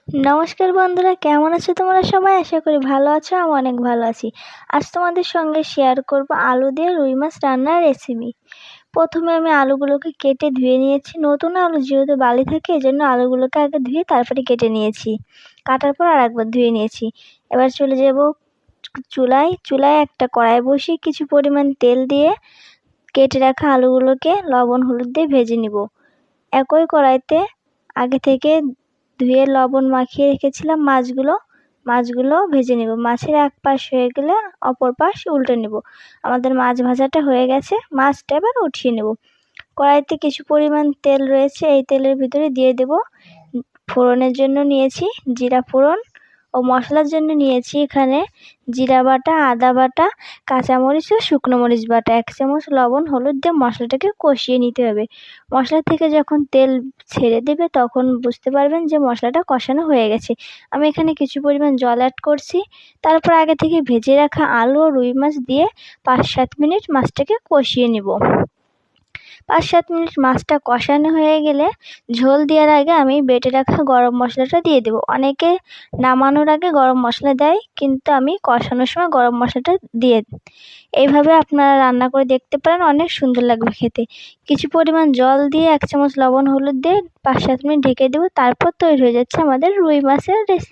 নমস্কার বন্ধুরা, কেমন আছো তোমরা সবাই? আশা করি ভালো আছো। আমি অনেক ভালো আছি। আজ তোমাদের সঙ্গে শেয়ার করব আলু দিয়ে রুই মাছ রান্নার রেসিপি। প্রথমে আমি আলুগুলোকে কেটে ধুয়ে নিয়েছি। নতুন আলু যেহেতু বালি থাকে, এজন্য আলুগুলোকে আগে ধুয়ে তারপরে কেটে নিয়েছি। কাটার পর আর একবার ধুয়ে নিয়েছি। এবার চলে যাব চুলায় একটা কড়াই বসিয়ে কিছু পরিমাণ তেল দিয়ে কেটে রাখা আলুগুলোকে লবণ হলুদ দিয়ে ভেজে নিব। একই কড়াইতে আগে থেকে ধুয়ে লবণ মাখিয়ে রেখেছিলাম মাছগুলো ভেজে নেব। মাছের এক পাশ হয়ে গেলে অপর পাশ উল্টে নেব। আমাদের মাছ ভাজাটা হয়ে গেছে, মাছটা এবার উঠিয়ে নেব। কড়াইতে কিছু পরিমাণ তেল রয়েছে, এই তেলের ভিতরে দিয়ে দেব ফোড়নের জন্য নিয়েছি জিরা ফোড়ন ও মশলার জন্য নিয়েছি এখানে জিরা বাটা, আদা বাটা, কাঁচামরিচ ও শুকনো মরিচ বাটা, 1 চামচ লবণ হলুদ দিয়ে মশলাটাকে কষিয়ে নিতে হবে। মশলা থেকে যখন তেল ছেড়ে দেবে তখন বুঝতে পারবেন যে মশলাটা কষানো হয়ে গেছে। আমি এখানে কিছু পরিমাণ জল অ্যাড করছি। তারপর আগে থেকে ভেজে রাখা আলু ও রুই মাছ দিয়ে 5-7 মিনিট মাছটাকে কষিয়ে নেব। 5-7 মিনিট মাছটা কষানো হয়ে গেলে ঝোল দেওয়ার আগে আমি বেটে রাখা গরম মশলাটা দিয়ে দেবো। অনেকে নামানোর আগে গরম মশলা দেয়, কিন্তু আমি কষানোর সময় গরম মশলাটা দিয়ে এইভাবে আপনারা রান্না করে দেখতে পারেন, অনেক সুন্দর লাগবে খেতে। কিছু পরিমাণ জল দিয়ে 1 চামচ লবণ হলুদ দিয়ে 5-7 মিনিট ঢেকে দেবো। তারপর তৈরি হয়ে যাচ্ছে আমাদের রুই মাছের রেসিপি।